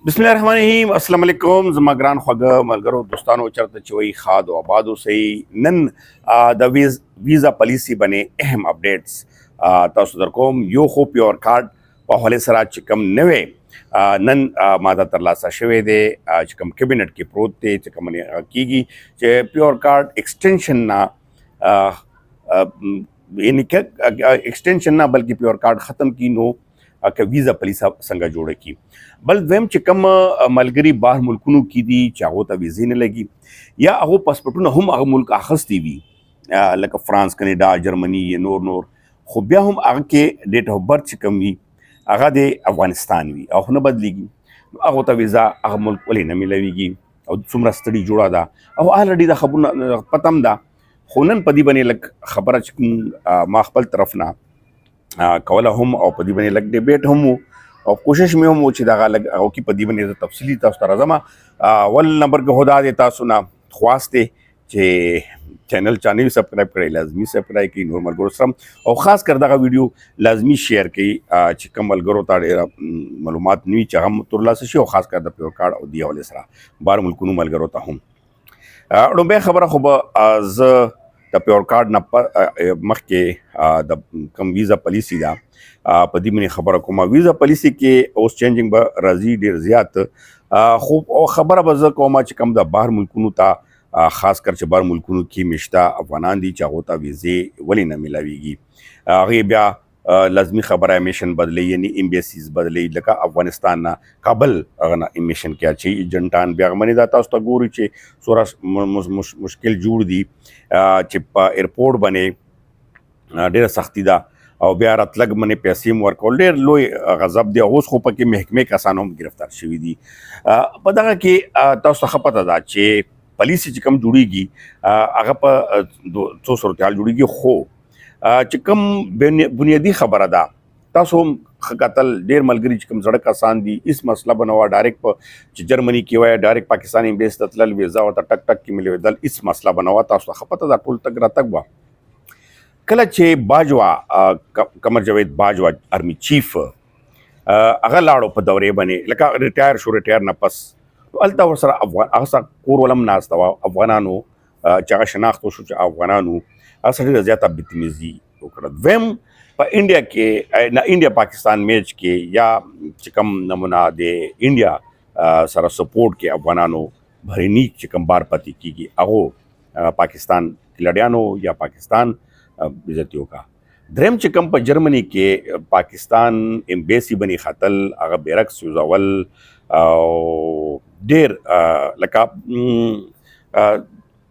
बिस्मिल्लाहिर्रहमानिर्रहीम अस्सलाम वालेकुम ज़मा ग्रान ख़्वागा मलगरो दोस्तानो चरत चवई खाद व आबादो सही नन द वीज़ा पॉलिसी बने अहम अपडेट्स तासु दरकोम यो खो प्योर कार्ड व हवाले सरा चिकम नवे नन मादा तरलासा शवे दे चिकम कैबिनेट के प्रोत थे चिकम कीगी चे प्योर कार्ड एक्सटेंशन ना यानी क्या एक्सटेंशन ना बल्कि प्योर कार्ड ख़त्म की नो के वीज़ा पॉलिसी संग जोड़े की बल वेम चिकम मलगरी बाहर मुल्कुनु की दी चाहो ता वीज़े ने लगी या अगो पासपोर्टु हम अग मुल्क आखस्ती भी लक फ्रांस कनाडा जर्मनी ये नोर खो बिया हम अग के डेट ऑफ बर्थ चिकम भी अगा दे अफगानिस्तान भी अहो न बदलीगी अगो ता वीज़ा अग मुल्क वली न मिलवीगी और सुमरा स्टडी जोड़ा दा अहो ऑलरेडी दा खबर पतम दा होनन पदी बने लक खबर चिकम माखबल तरफ ना कवला हम और पदी बने लग डिबेट हम और कोशिश में हम ओछी दागा लग ओ की पदी बने तफसीली तास तरजमा वल नंबर के होदा देता सुना ख्वास्ते जे चैनल चाने भी सब्सक्राइब करे लाजमी सब्सक्राइब की नॉर्मल गोरसम और ख़ास कर दागा वीडियो लाजमी शेयर की चिकमल गरो ताड़े मालूमात नी चाहम तुरला से और ख़ास कर द प्योर कार्ड और दिया वाले सरा बार मुल्कुनु मल गरो ता हम डोंबे खबर खुब ज द प्योर कार्ड न मख के द कम वीज़ा पॉलिसी दा पदी में खबर कोमा वीज़ा पॉलिसी के ओस चेंजिंग ब राजी डेर ज़्यात खूब और खबर बज कोमा चिकम द बाहर मुल्कुनु ता ख़ास कर बाहर मुल्कुनु की मिश्ता अफगानान दी चाहोता वीज़े वली न मिलावीगी आगे ब्या लाजमी खबर है मिशन बदले यानी एम्बेसीज बदले लका अफगानिस्तान ना काबल अगना मिशन क्या चाहिए जंटान ब्या मनी दाता उस तगोरी चे सोरा मुश्किल जूड़ दी चिप्पा एयरपोर्ट बने डेर सख्ती दा और ब्या रतलग मने पैसे वर्क और डेर लोई गजब दे होस खोपा के महकमे कसानों गिरफ्तार शिवी दी पता कि ताउस खपता दा चे पॉलिसी चिकम जुड़ीगी अगर पर 200 सूरत जुड़ीगी खो चिकम बुनियादी खबर अदा तासो कतल डेर मलगरी चिकम सड़क आसान दी इस मसला बनवा डायरेक्ट पर जर्मनी की वाया डायरेक्ट पाकिस्तान एम्बेस ततल वीज़ा होता टक टक की मिले दल इस मसला बनवा तासो खपत अदा पुल तक रतक बा कल चे बाजवा कमर जावेद बाजवा आर्मी चीफ अगर लाड़ो पर दौरे बने लका रिटायर न पस तो अलता वसरा अफगान कोरवलम नास्तवा अफगानानो चाह शनाख्त शु अफगानानो असली ज़्यादा बदतमीजी वेम पर इंडिया के ना इंडिया पाकिस्तान मैच के या चिकम नमूना दे इंडिया सारा सपोर्ट के अफगानानो भरनी चिकम बार पति की अगो पाकिस्तान खिलाड़ियानो या पाकिस्तान बिजतियों का ड्रेम चिकम पर जर्मनी के पाकिस्तान एम्बेसी बनी खतल अगर बेरक सुजावल डेर लका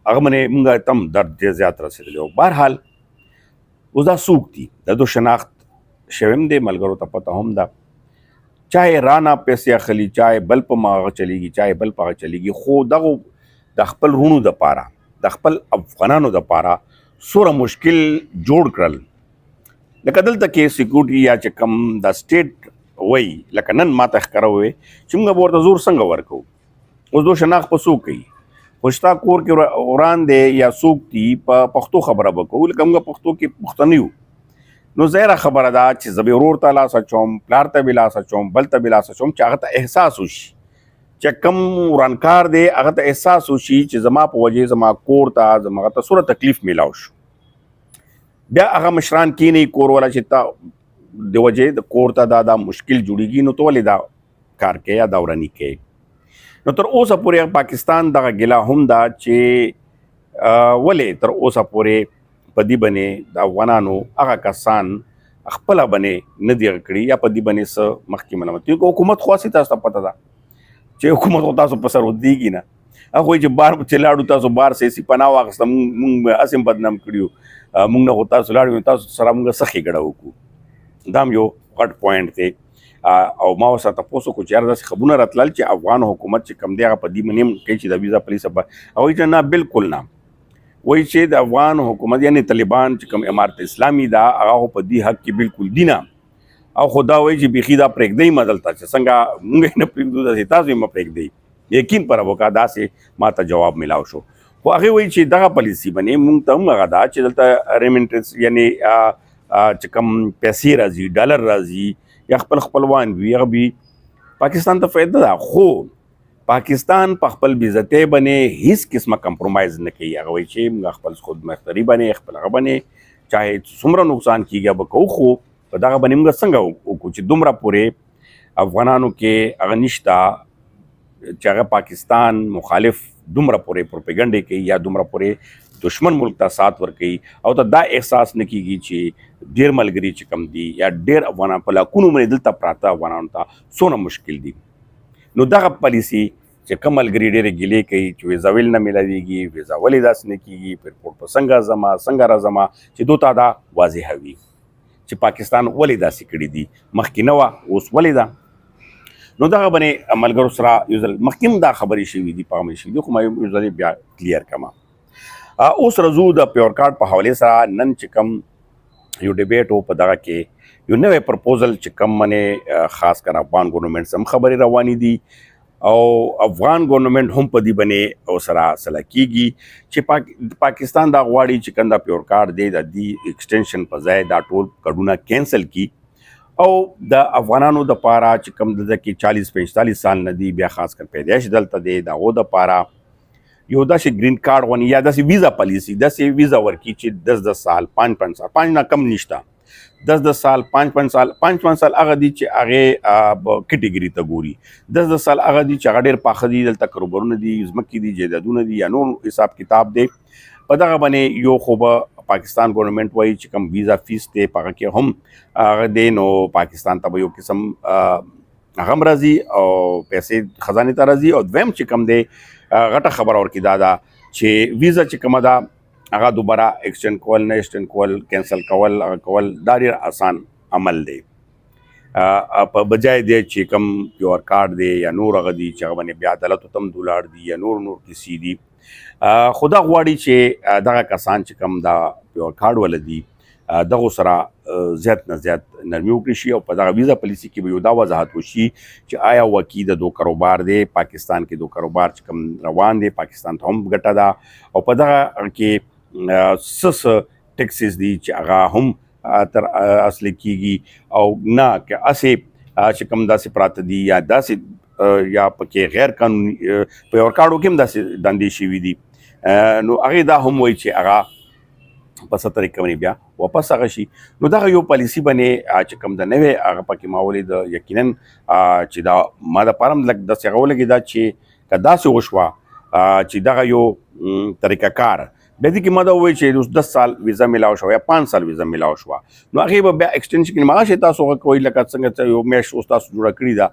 अगर मने मुंगा तम दर्द ज़्यादा रसे जो बहरहाल उदा सूख थी दो शनाख्त शवम दे मलगरो तपता हम दा चाहे राना पैसे खली चाहे बल पर माग चलेगी चाहे बल पर चलेगी खो दगो दखपल रूणु द पारा दखपल अफगानानो द पारा सोरा मुश्किल जोड़ करल लकदल तक के सिक्योरिटी या चकम द स्टेट वही लकनन माता करो हुए चिमगा बोर जोर संग वर्को उस दो शनाख्त पर सूख गई खुशता कोर के औरान दे या सूखती पख्तो खबर बको लकमगा पख्तो के पुख्तनियु नो ज़हरा खबर अदा च ज़बीरोर ताला सचोम प्लार तबिला सचोम बल तबिला सचोम चाहत एहसास उशी चकम रनकार दे अगत एहसास उशी च जमा प वजह जमा कोर ता जमा ता सूरत तकलीफ मिलाउश ब्या अगा मशरान की नहीं कोर वाला चित्ता दे वजह द कोर ता दादा मुश्किल जुड़ीगी नो तो वाले दा कार के या दौरानी के नो तर ओसा पूरे पाकिस्तान दा गिला हम दा चे वले तर ओसा पूरे पदी बने दा वनानो अगा कसान अखपला बने नदी अकड़ी या पदी बने स मखकी मलमत क्योंकि हुकूमत ख्वासी तास पता था चे हुकूमत होता सो पसर होदीगी ना कोई जो बार चिल्लाड़ू तासो बार से सी पनावा कसम मुंग असिम बदनाम करियो मुंग न होता सुलाड़ू तासो सरा मुंग सखी गड़ा हुकू दाम यो कट पॉइंट थे और माओ सा तपोसो कुछ यार दस खबुना रतलाल चे अफगान हुकूमत चे कम दिया पदी मनेम कई चीज़ वीज़ा पुलिस अब और इतना ना बिल्कुल ना वही चे अफगान हुकूमत यानी तालिबान चे कम इमारत इस्लामी दा आगा पदी हक की बिल्कुल दीना और खुदा वही जी बिखीदा प्रेक दई मदलता चे संगा मुंगे न प्रेक दूधा से ताज़ में प्रेक दई यकीन पर अब का दा से माता जवाब मिलाओ शो वो आगे वही चे दगा पॉलिसी बने मुंग तम लगा दा चे दलता रेमिटेंस यानी चिकम पैसे राजी डॉलर राजी या खपल खपलवान भी پاکستان ته فایده ده، خو پاکستان په خپل بیزتۍ باندې هیڅ قسمه کمپرومایز نه کوي. هغه وایي چې موږ خپل خود مختري باندې خپل هغه باندې چاهے څومره نقصان کیږي به کوو، خو په دغه باندې موږ څنګه وکړو چې دومره پورې افغانانو کې هغه نشته چې هغه پاکستان مخالف دومره پورې پروپیګنډې کوي یا دومره پورې دشمن ملک ته سات ورکوي او ته دا احساس نه کیږي چې ډېر ملګري چې کم دي یا ډېر افغانان په لاکونو باندې دلته پراته افغانانو ته څونه مشکل دي. نو دغه پالیسي چې کم ملګري ډېرې ګیلې کوي چې ویزا ویل نه میلاویږي، ویزا ولې داسې نه کیږي، پیرپورټ په څنګه راځمه چې دوی ته دا واضحه وي چې پاکستان ولې داسې کړي دي، مخکې نه وه اوس ولې ده. نو دغه باندې ملګرو سره یو ځل مخکې هم دا خبرې شوي دي، په مې شوي دي، خو ما یو ځل بیا کلیر کړم. اوس رضو د پیور کارت په حوالې سره نن چې کم یو ډیبیټ و، په دغه کې یو نوی پرپوزل چې کم منې خاص کر افغان ګورنمنټ سم خبرې روانې دي او افغان ګورنمنټ هم په دې باندې او سره سلا کیږي چې پاکستان دا غواړي چې کنده پیور کارت دی د دې ایکسټینشن په ځای دا ټول کډونه کینسل کی او د افغانانو د پاره چې کم د کې 40-45 سال نه دی بیا خاص کر پیدایش دلته دی دغه د پاره یو داسې ګرین کارت ونی یا داسې ویزا پالیسی داسې ویزا ورکی چې 10 سال 5 سال 5 نه کم نشته 10 سال 5 سال هغه دي چې هغه کټګوري ته ګوري 10 سال هغه دي چې هغه ډېر پاخه دي دلته کاروبارونه دي ځمکې دي جایدادونه دي یا نور حساب کتاب دی په دغه باندې یو خو به پاکستان ګورنمنټ وایي چې کم ویزا فیس دی په هغه کې هم هغه دی نو پاکستان ته به یو قسم هغه هم راځي او پیسې خزانې ته راځي او دویم چې کم دی غټه خبره ورکې دا ده چې ویزا چې کومه ده هغه دوباره ایکسټینډ کول نه ایکسټینډ کول کینسل کول دا ډېر آسان عمل دی په بجای دی چې کم پیور کارت دی یا نور هغه دي چې هغه باندې بیا عدالتو ته هم دولاړ دي یا نور کیسې دي خو دا غواړي چې دغه کسان چې کم دا پیور کارت ول دي دغه سره زیات نه زیات نرمي وکړي شي او په دغه ویزا پالیسي کې به یو دا وضاحت وشي چې آیا وکی د دو کاروبار دی پاکستان کې دو کاروبار چې کم روان دی پاکستان ته هم ګټه ده او په دغه کې سس ټیکسز دي چې هغه هم تر اصل کیږي او نه که اسې چې کم داسې پراته دي یا داسې یا پکې غیر قانوني پیور کارټو کې هم داسې دندې شوي دي نو هغې دا هم وایي چې هغه په څه طریقه باندې بیا واپس هغه شي. نو دغه یو پالیسي باندې چې کوم د نوې هغه پکې ما ولید یقینا چې دا ما دپاره هم لږ داسې هغه ولګېده چې که داسې وشوه چې دغه یو طریقه کار بیا دې کې ما دا ووایي چې اوس 10 سال ویزا میلاو شوه یا 5 سال ویزا میلاو شوه نو هغې به بیا ایکسټینشن کړي هغه شی تاسو هغه کوئ لکه څنګه یو میاشت اوس تاسو جوړه کړې ده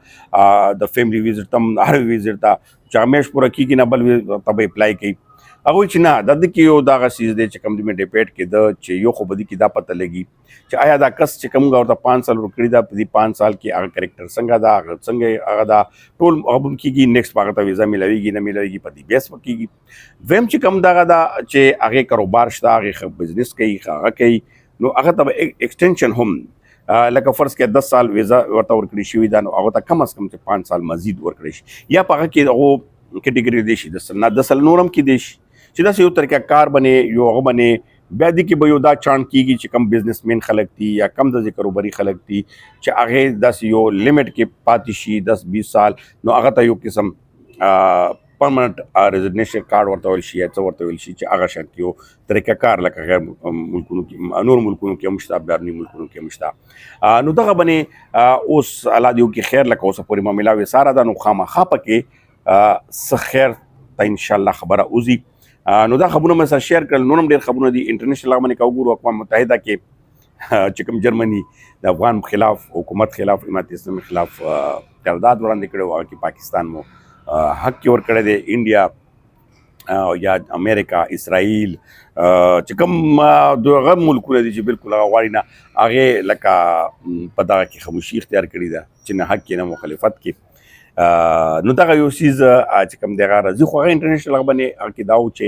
د فیملی ویزټ ته هر ویزټ ته چې هغه میاشت پوره کېږي نه بل ته به اپلای کوي هغوی چې نه د ده کې یو دغه څیز دی چې کوم د مې ډیبیټ کېده چې یو خو به دې کې دا پته لګي چې آیا دا کس چې کوم ورته 5 سال ورکړي ده په دې 5 سال کې هغه کرکټر څنګه ده هغه څنګه هغه دا ټول هغه به کېږي نیکسټ به هغه ته ویزا میلاویږي نه میلاویږي په دې بیس به کېږي دویم چې کوم دغه ده چې هغې کاروبار شته هغې بزنس کوي هغه کوي نو هغه ته به ایکسټینشن هم لکه فرض کې 10 سال ویزا ورته ورکړي شوي ده نو هغه ته کم از کم چې 5 سال مزید ورکړی شي یا په هغه کې هغو کټګري دی شي 10 سال نور هم کېدی شي چې داسې یو طریقه کار باندې یو هغه باندې بیا دې کې به یو دا چانټ کېږي چې کم بزنسمین خلک دي یا کم د کاروباري خلک دي چې هغې داسې یو لیمټ کې پاتې شي 10-20 سال نو هغه ته یو قسم پرمننټ ریزیګنیشن کارت ورته ویل شي یا څه ورته ویل شي چې هغه شانتي یو طریقه کار لکه غیر ملکونو کې نور ملکونو کې هم شته بهرني ملکونو کې هم شته نو دغه باندې اوس الله دې وکړي خیر لکه اوسه پورې معامله وساره ده نو خامخا پکې څه خیر ته انشاءالله خبره وځي نو دا خبرونه مې سره شیر کړل نور هم ډېر خبرونه دي انټرنیشنل هغه باندې که وګورو اقوام متحده کې چې کوم جرمني د افغان خلاف حکومت خلاف امارت اسلامي خلاف قرارداد وړاندې کړی و هغه کې پاکستان مو حق کې ورکړی دی انډیا یا امریکا اسرائیل چې کوم دغه ملکونه دي چې بالکل هغه غواړي نه هغې لکه په دغه کې خاموشي اختیار کړې ده چې نه حق کې نه مخالفت کې نو دغه یو څیز چې کوم دی هغه راځي خو هغه انټرنیشنل هغه باندې هغه کې دا و چې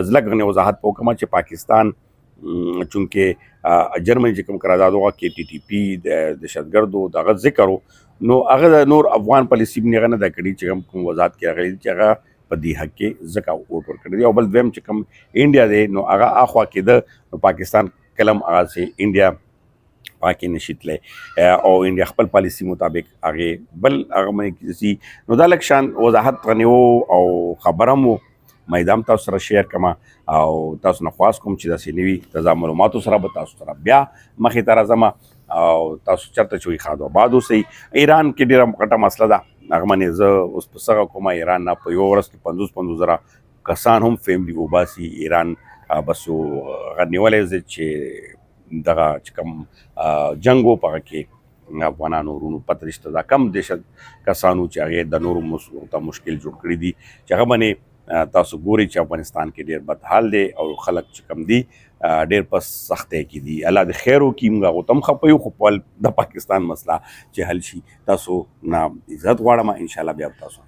زه لږ غنې وضاحت په وکړم چې پاکستان چونکې جرمني چې کوم قرارداد وغه کې ټي ټي پي د دهشتګردو دغه ذکر و نو هغه د نور افغان پالیسي باندې هغه نه ده کړې چې کوم وضاحت کې راغلی چې هغه په دې حق کې ځکه ووټ ورکړی دی او بل دویم چې کوم انډیا دی نو هغه اخوا کېده نو پاکستان کلم هغه سي انډیا پاکې نشي تللی او انډیا خپل پالیسي مطابق هغې بل هغه باندې کیږي. نو دا لږ شان وضاحت غنې و او خبره مو میدان تاسو سره شیر کما او تاسو نه خواست کوم چې داسې نه وي د دا معلوماتو سره به تاسو سره بیا مخې ته راځم او تاسو چېرته چې وي ښاد آباد اوسئ. ایران کې ډېره غټه مسله ده، هغه باندې زه اوس په څغه کومه ایران نه په یوه ورځ کې 50 زره کسان هم فیملي وباسي. ایران بس هغه نیولی دی چې دغه چې کوم جنګ و په هغه کې افغانانو ورونو پته نشته دا کم دهشت کسانو چې هغې د نورو ته مشکل جوړ کړي دي چې هغه باندې تاسو ګورئ چې افغانستان کې ډېر بد حال دی او خلک چې کم دي ډېر په سختۍ کې دي. الله دې خیر وکړي، موږ هغو ته هم خفه یو، خو د پاکستان مسله چې حل شي. تاسو نه عزت غواړم، انشاءالله بیا به تاسو